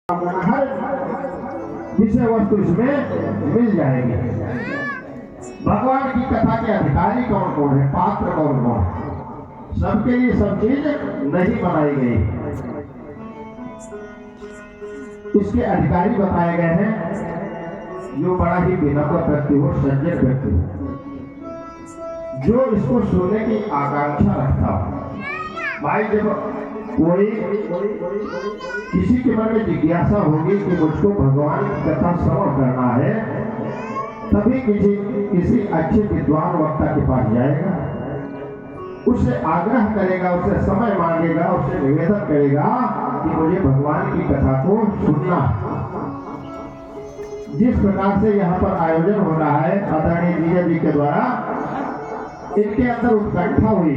हर विषय वस्तु इसमें मिल जाएगी। भगवान की कथा के अधिकारी कौन कौन है, पात्र कौन कौन है, सबके लिए सब चीज नहीं बनाई गई। इसके अधिकारी बताए गए हैं जो बड़ा ही विनम्र व्यक्ति हो, सज्जन व्यक्ति हो, जो इसको सुनने की आकांक्षा रखता हो। भाई जब कोई किसी के मन में जिज्ञासा होगी कि मुझको भगवान की कथा श्रवण करना है, तभी किसी अच्छे विद्वान वक्ता के पास जाएगा, उससे आग्रह करेगा, उससे समय मांगेगा, उससे निवेदन करेगा कि मुझे भगवान की कथा को सुनना। जिस प्रकार से यहाँ पर आयोजन हो रहा है आदरणीय जीजा जी के द्वारा, इनके अंदर उत्कंठा हुई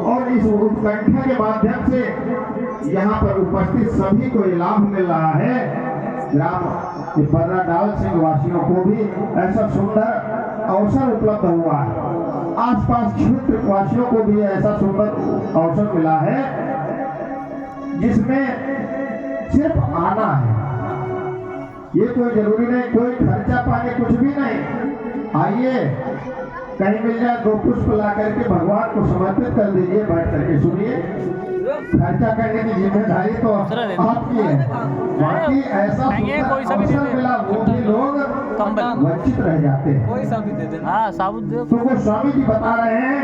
और इस उत्कंठा के माध्यम से यहाँ पर उपस्थित सभी को लाभ मिल रहा है। ग्राम बर्रा डाल सिंह वासियों को भी ऐसा सुंदर अवसर उपलब्ध हुआ है, आसपास क्षेत्र वासियों को भी ऐसा सुंदर अवसर मिला है जिसमें सिर्फ आना है। ये कोई जरूरी नहीं, कोई खर्चा पानी कुछ भी नहीं। आइए, कहीं मिल जाए दो पुष्प ला करके भगवान को समर्पित कर दीजिए, बैठ करके सुनिए। खर्चा करने की जिम्मेदारी तो आपकी है। बाकी ऐसा अवसर मिला वो भी लोग वंचित रह जाते हैं। कोई साबुत दे देना। हाँ, साबुत दे। तो वो स्वामी जी बता रहे हैं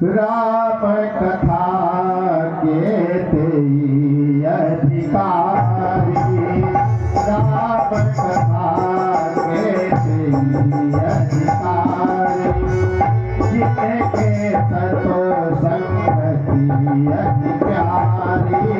राम कथा के तेई अधिकारी, राम कथा के तेई अधिकारी, जिनके सतो संगति अति प्यारी।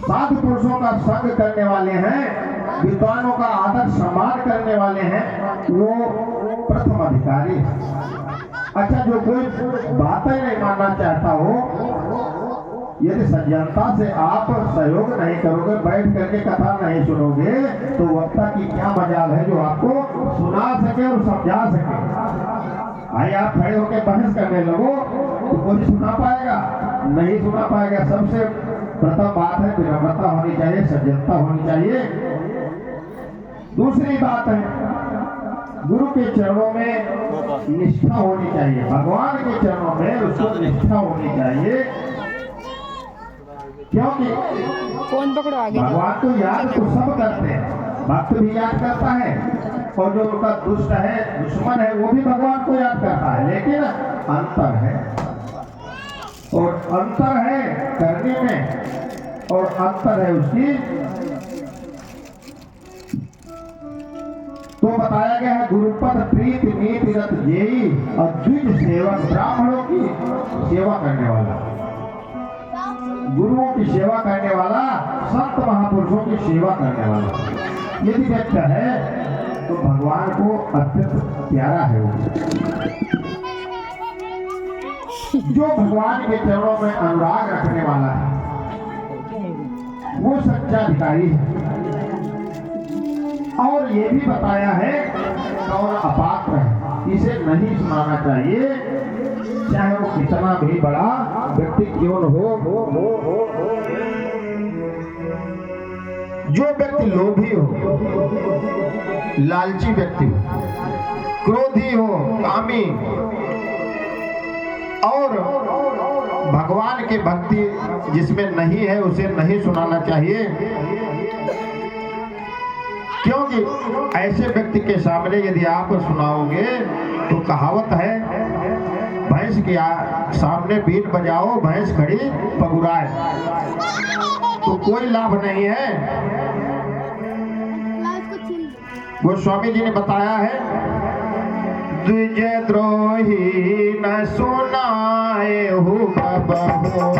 साधु पुरुषों का संग करने वाले हैं, विद्वानों का आदर सम्मान करने वाले हैं, वो प्रथम अधिकारी। अच्छा, जो कोई बातें नहीं मानना चाहता हो, यदि सज्जनता से आप सहयोग नहीं करोगे, बैठ करके कथा नहीं सुनोगे, तो वक्ता की क्या मजाल है जो आपको सुना सके और समझा सके। भाई आप खड़े होकर बहस करने लगो तो कोई सुना पाएगा? नहीं सुना पाएगा। सबसे प्रथम बात है विनम्रता होनी चाहिए, सज्जनता होनी चाहिए। दूसरी बात है गुरु के चरणों में निष्ठा होनी चाहिए, भगवान के चरणों में उसको निष्ठा होनी चाहिए। क्योंकि कौन पकड़ो आगे, भगवान को याद तो सब करते हैं, भक्त भी याद करता है, और जो उनका दुष्ट है, दुश्मन है, वो भी भगवान को याद करता है। लेकिन अंतर है, और अंतर है करने में, और अंतर है उसकी। तो बताया गया है गुरुपद प्रीत नीति रत जेई, और द्विज सेवक ब्राह्मणों की सेवा करने वाला, गुरुओं की सेवा करने वाला, संत महापुरुषों की सेवा करने वाला यदि व्यक्ति है तो भगवान को अत्यंत प्यारा है। जो भगवान के चरणों में अनुराग रखने वाला है वो सच्चा अधिकारी है। और ये भी बताया है कौन अपात्र है, इसे नहीं सुनाना चाहिए, चाहे वो कितना भी बड़ा व्यक्ति क्यों न हो। जो व्यक्ति लोभी हो, लालची व्यक्ति हो, क्रोधी हो, कामी, और भगवान के भक्ति जिसमें नहीं है, उसे नहीं सुनाना चाहिए। क्योंकि ऐसे व्यक्ति के सामने यदि आप सुनाओगे तो कहावत है, भैंस के सामने बीट बजाओ, भैंस खड़ी पगुराए, तो कोई लाभ नहीं है। गोस्वामी जी ने बताया है, द्विज द्रोही न सुनाए हो बबहो,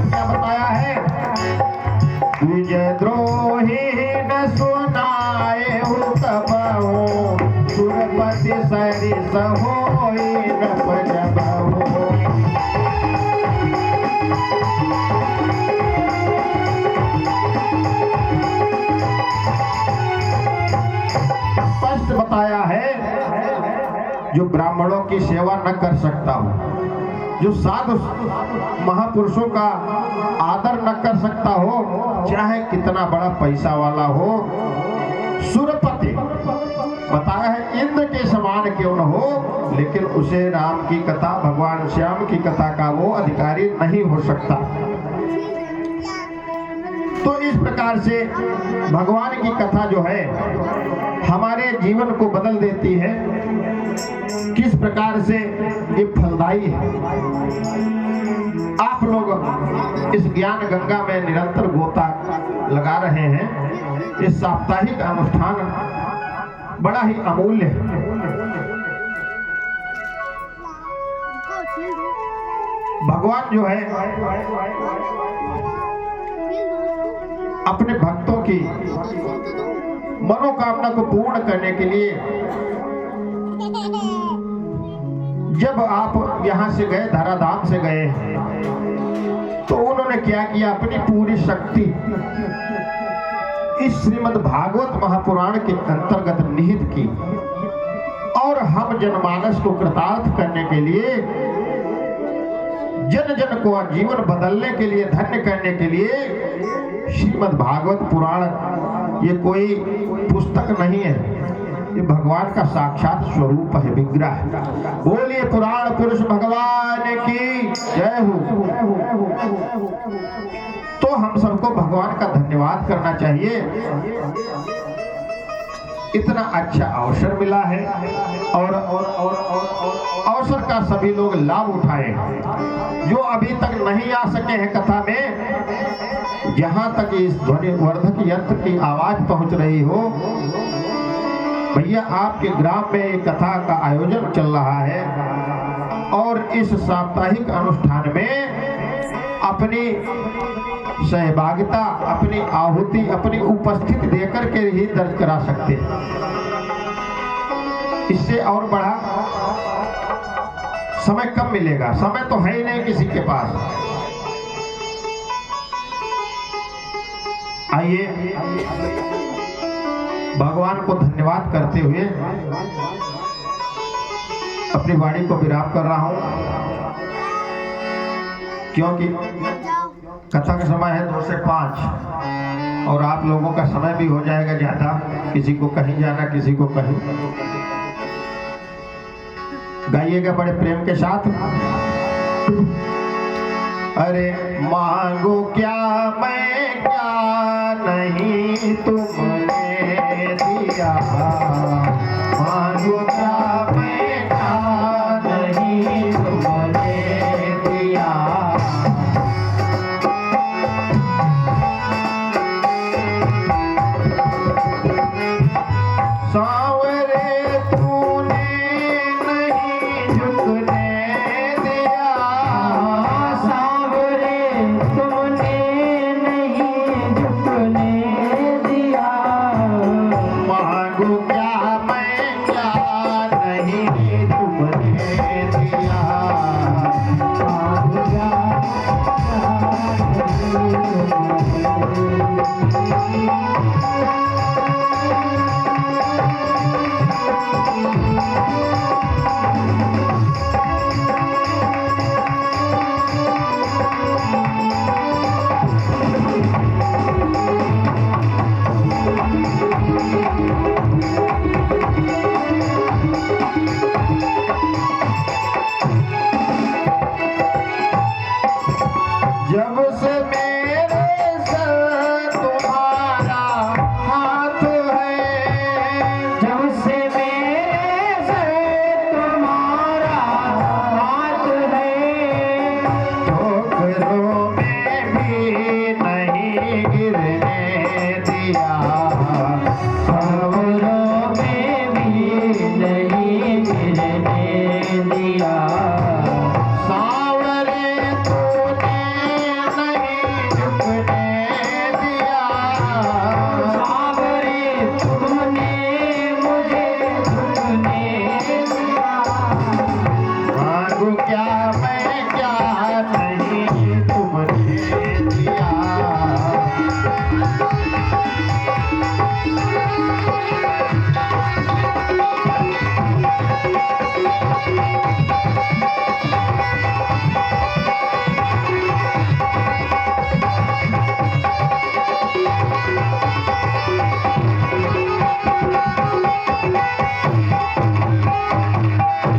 क्या बताया है? द्विज द्रोही न सुनाए हो बबहो, सुरपति सरिस होई नभ जब होई। स्पष्ट बताया है जो ब्राह्मणों की सेवा न कर सकता हो, जो साधु महापुरुषों का आदर न कर सकता हो, चाहे कितना बड़ा पैसा वाला हो, सुरपति बताया है इंद्र के समान क्यों न हो, लेकिन उसे राम की कथा, भगवान श्याम की कथा का वो अधिकारी नहीं हो सकता। तो इस प्रकार से भगवान की कथा जो है हमारे जीवन को बदल देती है। किस प्रकार से ये फलदायी है। आप लोग इस ज्ञान गंगा में निरंतर गोता लगा रहे हैं। इस साप्ताहिक अनुष्ठान बड़ा ही अमूल्य है। भगवान जो है अपने भक्तों की मनोकामना को पूर्ण करने के लिए जब आप यहाँ से गए, धराधाम से गए, तो उन्होंने क्या किया, अपनी पूरी शक्ति इस श्रीमद् भागवत महापुराण के अंतर्गत निहित की और हम जनमानस को कृतार्थ करने के लिए, जन जन को जीवन बदलने के लिए, धन्य करने के लिए श्रीमद् भागवत पुराण ये कोई पुस्तक नहीं है, ये भगवान का साक्षात स्वरूप है, विग्रह है। बोलिए पुराण पुरुष भगवान की जय हो। तो हम सबको भगवान का धन्यवाद करना चाहिए। इतना अच्छा अवसर मिला है और अवसर का सभी लोग लाभ उठाए। जो अभी तक नहीं आ सके हैं कथा में, जहां तक इस ध्वनि वर्धक यंत्र की आवाज पहुंच रही हो, भैया आपके ग्राम में एक कथा का आयोजन चल रहा है और इस साप्ताहिक अनुष्ठान में अपनी सहभागिता, अपनी आहुति, अपनी उपस्थिति देकर के ही दर्ज करा सकते हैं। इससे और बड़ा समय कम मिलेगा, समय तो है ही नहीं किसी के पास। आइए भगवान को धन्यवाद करते हुए अपनी वाणी को विराम कर रहा हूं, क्योंकि कथा का समय है 2 से 5 और आप लोगों का समय भी हो जाएगा ज्यादा, किसी को कहीं जाना, किसी को कहीं। गाइएगा बड़े प्रेम के साथ। अरे मांगो क्या मैं क्या नहीं तुमने दिया, मांगो क्या मैं क्या नहीं तुमने दिया। सांवरे तूने नहीं झुकने दिया, सांवरे तूने नहीं झुकने दिया। मांगू क्या मैं क्या नहीं तुमने दिया, मांगू क्या जब से मेरे सर तुम्हारा हाथ है, जब से मेरे सर तुम्हारा हाथ है, ठोकरों में भी नहीं गिरने दिया, खबरों में भी नहीं गिरने दिया।